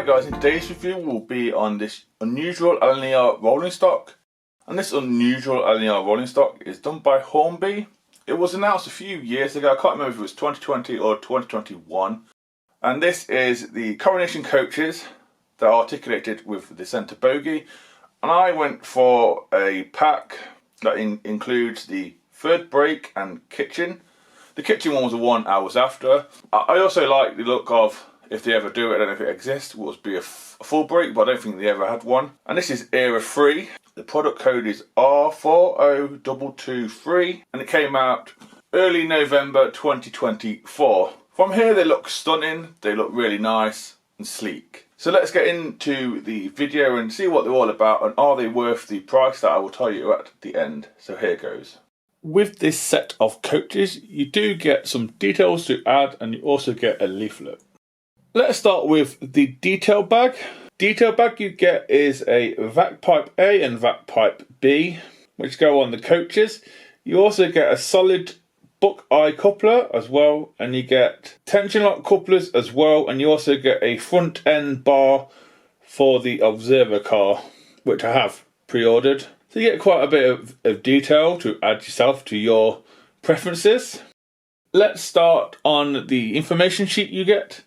Hi guys, in today's review will be on this unusual Lner rolling stock. And this unusual Lner rolling stock is done by Hornby. It was announced a few years ago, I can't remember if it was 2020 or 2021. And this is the Coronation coaches that are articulated with the centre bogie. And I went for a pack that includes the third brake and kitchen. The kitchen one was the one I was after. I also like the look of, if they ever do it, I don't know if it exists, will be a full brake, but I don't think they ever had one. And this is era free. The product code is R40223 and it came out early November 2024. From here they look stunning, they look really nice and sleek. So let's get into the video and see what they're all about and are they worth the price that I will tell you at the end. So here goes. With this set of coaches, you do get some details to add and you also get a leaflet. Let's start with the detail bag. Detail bag you get is a vac pipe A and vac pipe B, which go on the coaches. You also get a solid buckeye coupler as well, and you get tension lock couplers as well, and you also get a front end bar for the observer car, which I have pre-ordered. So you get quite a bit of detail to add yourself to your preferences. Let's start on the information sheet you get.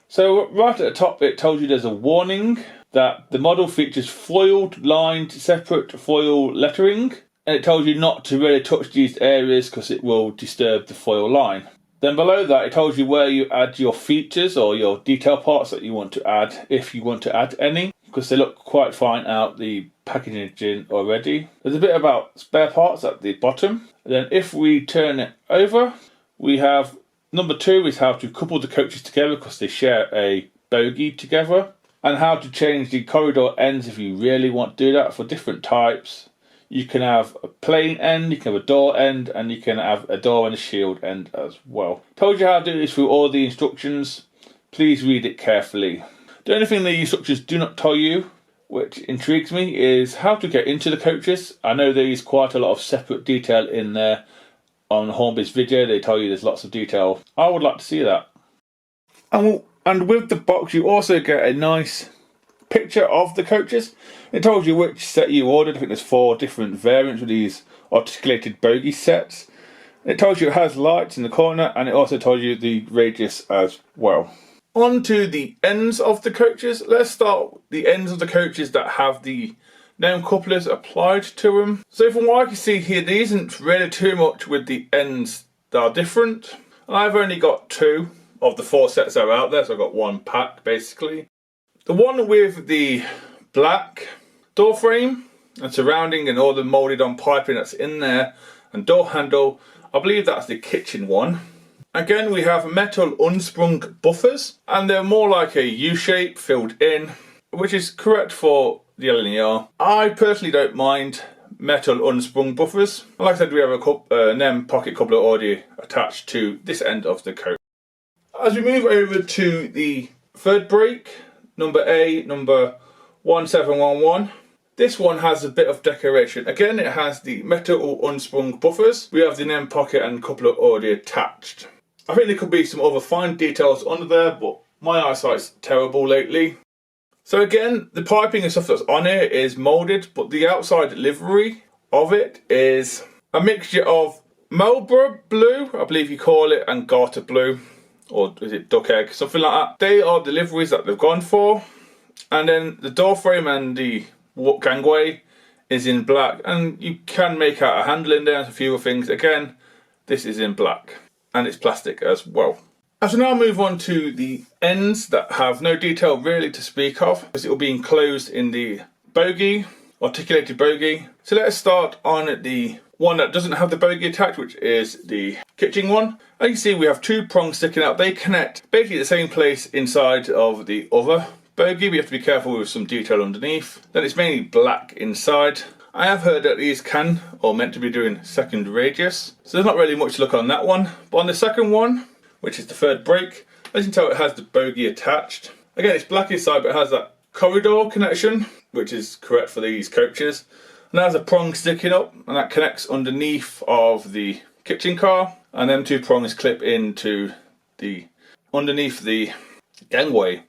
So right at the top it tells you there's a warning that the model features foiled lined separate foil lettering, and it tells you not to really touch these areas because it will disturb the foil line. Then below that it tells you where you add your features or your detail parts that you want to add, if you want to add any, because they look quite fine out the packaging already. There's a bit about spare parts at the bottom. And then if we turn it over, we have number 2 is how to couple the coaches together because they share a bogie together, and how to change the corridor ends if you really want to do that for different types. You can have a plain end, you can have a door end, and you can have a door and a shield end as well. Told you how to do this through all the instructions. Please read it carefully. The only thing the instructions do not tell you, which intrigues me, is how to get into the coaches. I know there is quite a lot of separate detail in there. On Hornby's video they tell you there's lots of detail. I would like to see that. And with the box you also get a nice picture of the coaches. It tells you which set you ordered. I think there's 4 different variants of these articulated bogie sets. It tells you it has lights in the corner, and it also tells you the radius as well. On to the ends of the coaches. Let's start with the ends of the coaches that have the name couplers applied to them. So from what I can see here, there isn't really too much with the ends that are different. And I've only got 2 of the 4 sets that are out there, so I've got 1 pack basically. The one with the black door frame and surrounding and all the moulded on piping that's in there and door handle, I believe that's the kitchen one. Again, we have metal unsprung buffers, and they're more like a U-shape filled in, which is correct for the Lner. I personally don't mind metal unsprung buffers. Like I said, we have a NEM pocket coupler already attached to this end of the coat. As we move over to the third brake, number A, number 1711, this one has a bit of decoration. Again, it has the metal unsprung buffers. We have the NEM pocket and coupler already attached. I think there could be some other fine details under there, but my eyesight's terrible lately. So again, the piping and stuff that's on here is moulded, but the outside livery of it is a mixture of Marlborough blue, I believe you call it, and garter blue, or is it duck egg, something like that. They are the liveries that they've gone for. And then the door frame and the gangway is in black, and you can make out a handle in there and a few other things. Again, this is in black, and it's plastic as well. As we now move on to the ends that have no detail really to speak of, because it will be enclosed in the bogie, articulated bogie. So let's start on the one that doesn't have the bogie attached, which is the kitchen one. As you can see, we have 2 prongs sticking out. They connect basically the same place inside of the other bogie. We have to be careful with some detail underneath. Then it's mainly black inside. I have heard that these can, or meant to be doing second radius. So there's not really much to look on that one. But on the second one, which is the third brake, as you can tell it has the bogie attached. Again, it's black inside, but it has that corridor connection, which is correct for these coaches. And it has a prong sticking up, and that connects underneath of the kitchen car. And them 2 prongs clip into the underneath the gangway.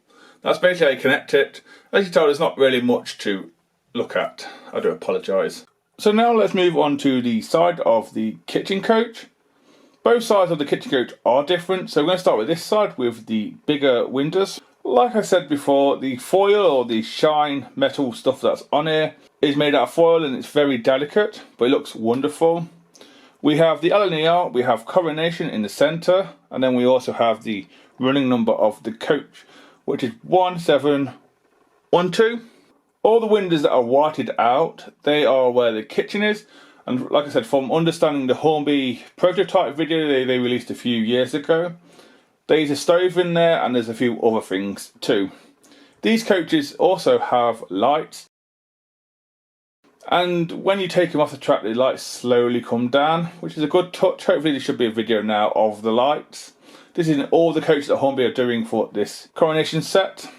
That's basically how you connect it. As you can tell, there's not really much to look at. I do apologise. So now let's move on to the side of the kitchen coach. Both sides of the kitchen coach are different, so we're going to start with this side with the bigger windows. Like I said before, the foil or the shine metal stuff that's on here is made out of foil and it's very delicate, but it looks wonderful. We have the Lner, we have Coronation in the centre, and then we also have the running number of the coach, which is 1712. All the windows that are whited out, they are where the kitchen is. And like I said, from understanding the Hornby prototype video they released a few years ago, there's a stove in there and there's a few other things too. These coaches also have lights, and when you take them off the track, the lights slowly come down, which is a good touch. Hopefully there should be a video now of the lights. This is all the coaches that Hornby are doing for this Coronation set.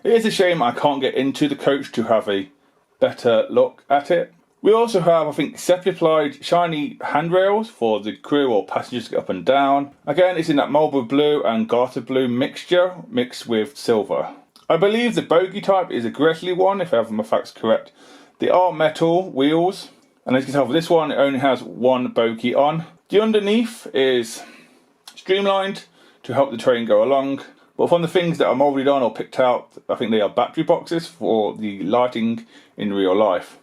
It is a shame I can't get into the coach to have a better look at it. We also have, I think, separately applied shiny handrails for the crew or passengers to get up and down. Again, it's in that Marlborough blue and garter blue mixture, mixed with silver. I believe the bogie type is a Gresley one, if I have my facts correct. They are metal wheels, and as you can tell for this one, it only has one bogie on. The underneath is streamlined to help the train go along. But from the things that are moulded on or picked out, I think they are battery boxes for the lighting in real life.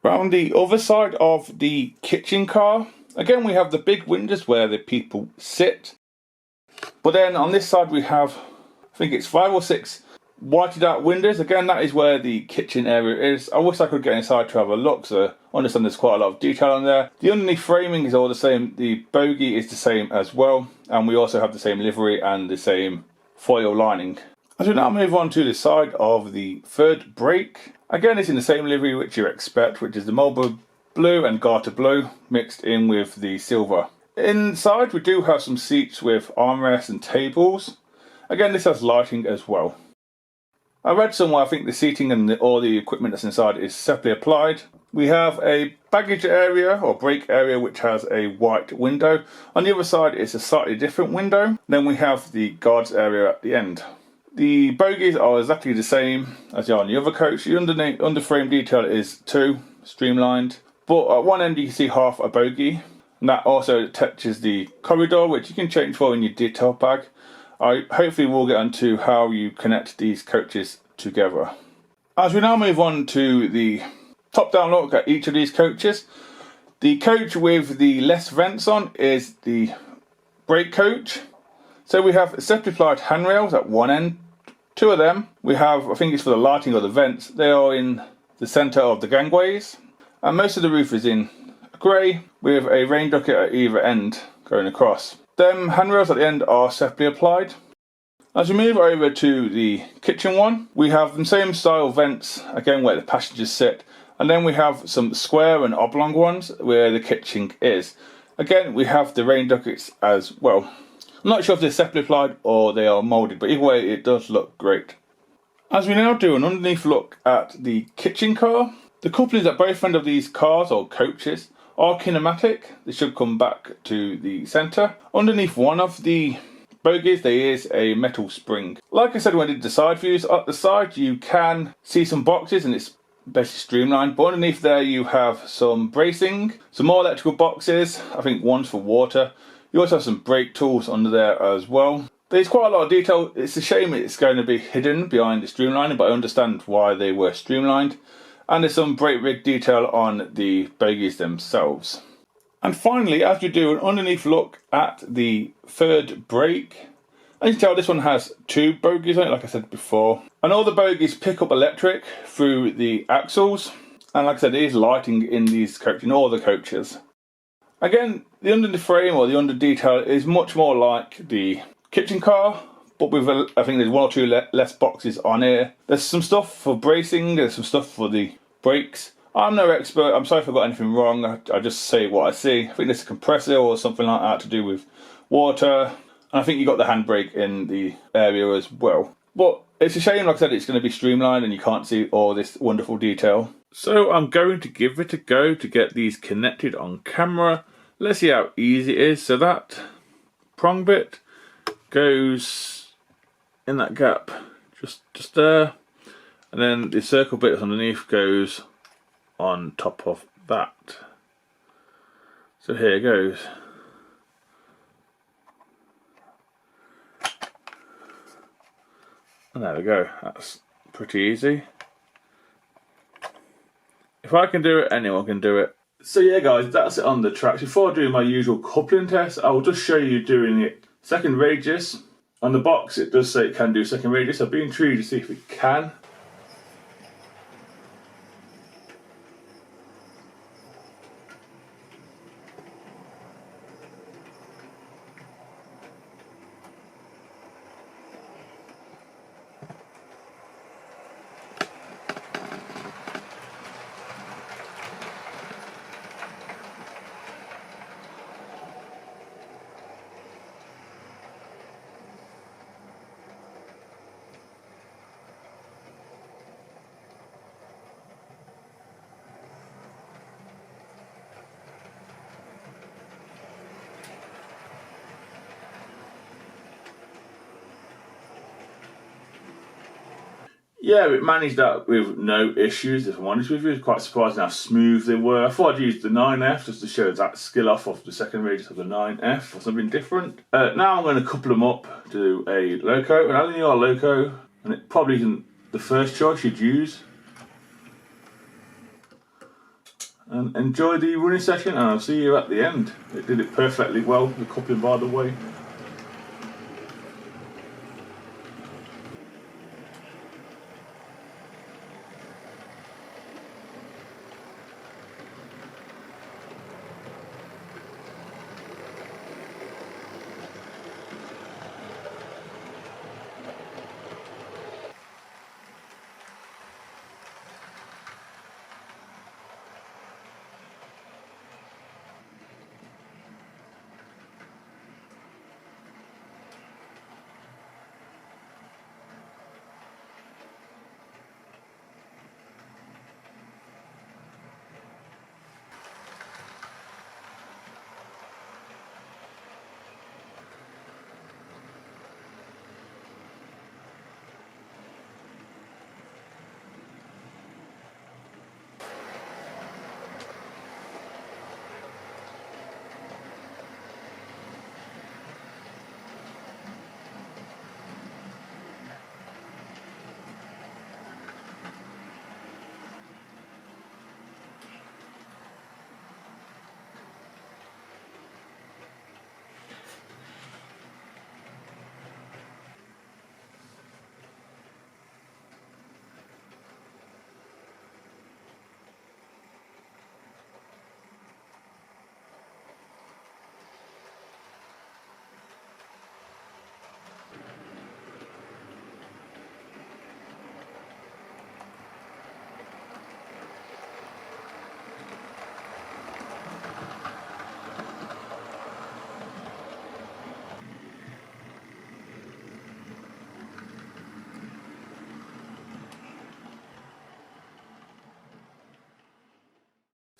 Around the other side of the kitchen car, again we have the big windows where the people sit. But then on this side we have, I think it's 5 or 6 whited out windows. Again, that is where the kitchen area is. I wish I could get inside to have a look, so I understand there's quite a lot of detail on there. The underneath framing is all the same, the bogie is the same as well, and we also have the same livery and the same foil lining. As we now move on to the side of the third brake, again it's in the same livery which you expect, which is the Marlborough blue and garter blue mixed in with the silver. Inside we do have some seats with armrests and tables. Again, this has lighting as well. I read somewhere I think the seating and all the equipment that's inside is separately applied. We have a baggage area or brake area which has a white window. On the other side it's a slightly different window. Then we have the guards area at the end. The bogies are exactly the same as they are on the other coach. The underframe detail is 2, streamlined. But at one end you can see half a bogie. And that also touches the corridor, which you can change for in your detail bag. I hopefully will get onto how you connect these coaches together. As we now move on to the top-down look at each of these coaches, the coach with the less vents on is the brake coach. So we have separately applied handrails at one end. 2 of them, we have, I think it's for the lighting or the vents, they are in the centre of the gangways. And most of the roof is in grey with a rain ducket at either end going across. Them handrails at the end are separately applied. As we move over to the kitchen one, we have the same style vents, again where the passengers sit, and then we have some square and oblong ones where the kitchen is. Again, we have the rain ducts as well. I'm not sure if they're separately applied or they are moulded, but either way it does look great. As we now do an underneath look at the kitchen car, the couplings at both ends of these cars or coaches are kinematic. They should come back to the centre. Underneath one of the bogies there is a metal spring. Like I said when I did the side views, at the side you can see some boxes and it's basically streamlined, but underneath there you have some bracing, some more electrical boxes, I think one's for water. You also have some brake tools under there as well. There's quite a lot of detail. It's a shame it's going to be hidden behind the streamlining, but I understand why they were streamlined. And there's some brake rig detail on the bogies themselves. And finally, as we do an underneath look at the third brake, as you can tell, this one has 2 bogies on it, like I said before. And all the bogies pick up electric through the axles. And like I said, there is lighting in these coaches, in all the coaches. Again, the under the frame or the under detail is much more like the kitchen car, but with I think there's 1 or 2 less boxes on here. There's some stuff for bracing, there's some stuff for the brakes. I'm no expert, I'm sorry if I got anything wrong, I just say what I see. I think there's a compressor or something like that to do with water. And I think you got the handbrake in the area as well. But it's a shame, like I said, it's going to be streamlined and you can't see all this wonderful detail. So I'm going to give it a go to get these connected on camera. Let's see how easy it is. So that prong bit goes in that gap just there, and then the circle bit underneath goes on top of that. So here it goes. And there we go, that's pretty easy. If I can do it, anyone can do it. So yeah guys, that's it on the tracks. Before I do my usual coupling test, I will just show you doing it second radius. On the box it does say it can do second radius. I've been intrigued to see if it can. Yeah, it managed that with no issues, if I'm honest with you. It's quite surprising how smooth they were. I thought I'd use the 9F just to show that skill off of the second radius of the 9F or something different. Now I'm going to couple them up to a loco, and only a loco, and it probably isn't the first choice you'd use. And enjoy the running session, and I'll see you at the end. It did it perfectly well, the coupling by the way.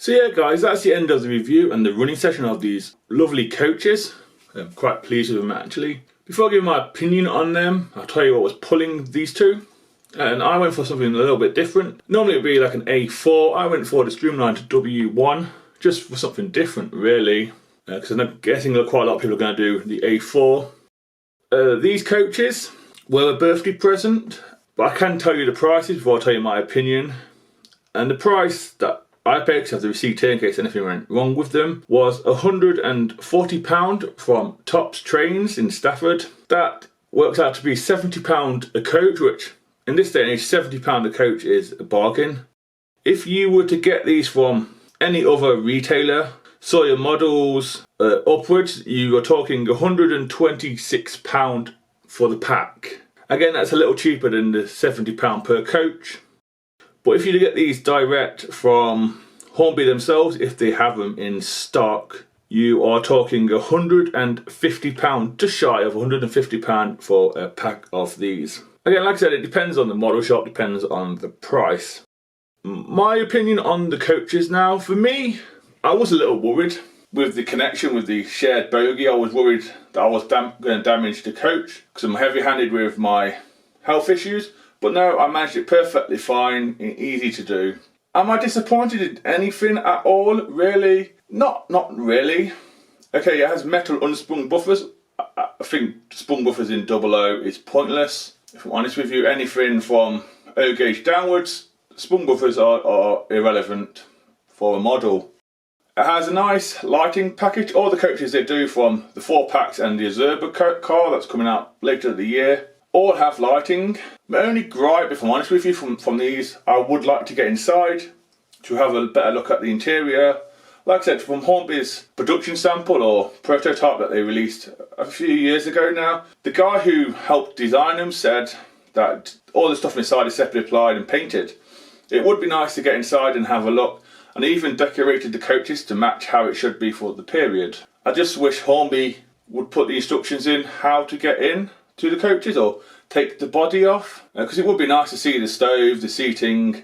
So yeah guys, that's the end of the review and the running session of these lovely coaches. I'm quite pleased with them actually. Before I give my opinion on them, I'll tell you what was pulling these two. And I went for something a little bit different. Normally it would be like an A4. I went for the Streamline to W1, just for something different really. Because I'm guessing that quite a lot of people are going to do the A4. These coaches were a birthday present, but I can tell you the prices before I tell you my opinion. And the price that I paid, because I have the receipt here in case anything went wrong with them, was £140 from Tops Trains in Stafford. That works out to be £70 a coach, which in this day and age, £70 a coach is a bargain. If you were to get these from any other retailer, Sawyer models upwards, you are talking £126 for the pack. Again, that's a little cheaper than the £70 per coach. But if you get these direct from Hornby themselves, if they have them in stock, you are talking £150, just shy of £150 for a pack of these. Again, like I said, it depends on the model shop, depends on the price. My opinion on the coaches now, for me, I was a little worried with the connection with the shared bogie. I was worried that I was going to damage the coach because I'm heavy-handed with my health issues, but no, I managed it perfectly fine and easy to do. Am I disappointed in anything at all? Really? Not really. Okay, it has metal unsprung buffers. I think sprung buffers in 00 is pointless. If I'm honest with you, anything from O gauge downwards, sprung buffers are irrelevant for a model. It has a nice lighting package. All the coaches they do, from the 4-packs and the Azurba car that's coming out later in the year, all have lighting. My only gripe, if I'm honest with you, from these, I would like to get inside to have a better look at the interior. Like I said, from Hornby's production sample or prototype that they released a few years ago now, the guy who helped design them said that all the stuff inside is separately applied and painted. It would be nice to get inside and have a look, and even decorated the coaches to match how it should be for the period. I just wish Hornby would put the instructions in how to get in to the coaches or take the body off, because it would be nice to see the stove, the seating.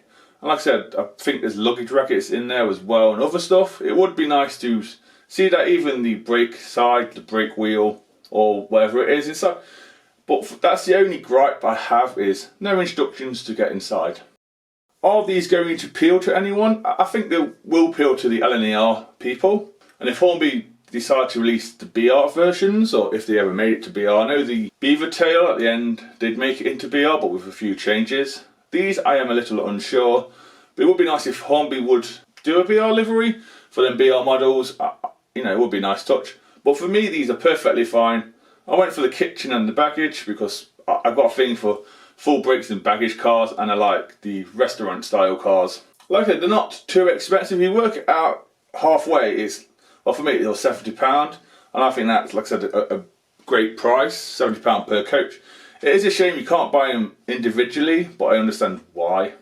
And like I said, I think there's luggage rackets in there as well and other stuff. It would be nice to see that even the brake side, the brake wheel, or whatever it is inside. But that's the only gripe I have, is no instructions to get inside. Are these going to appeal to anyone? I think they will appeal to the Lner people. And if Hornby decide to release the BR versions, or if they ever made it to BR, I know the beaver tail at the end did make it into BR, but with a few changes. These I am a little unsure, but it would be nice if Hornby would do a BR livery for them BR models. You know, it would be a nice touch. But for me, these are perfectly fine. I went for the kitchen and the baggage because I've got a thing for full brakes and baggage cars, and I like the restaurant style cars. Like I said, they're not too expensive. You work it out halfway, well, for me it was £70, and I think that's, like I said, a great price, £70 per coach. It is a shame you can't buy them individually, but I understand why.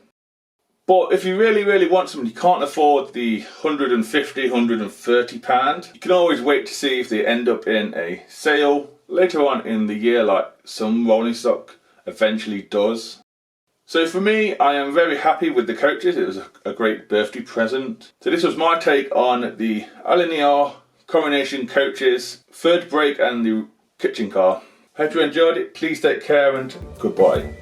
But if you really want something, you can't afford the £150, £130, you can always wait to see if they end up in a sale later on in the year, like some rolling stock eventually does. So for me, I am very happy with the coaches. It was a great birthday present. So this was my take on the Lner Coronation coaches, third brake and the kitchen car. Hope you enjoyed it. Please take care and goodbye.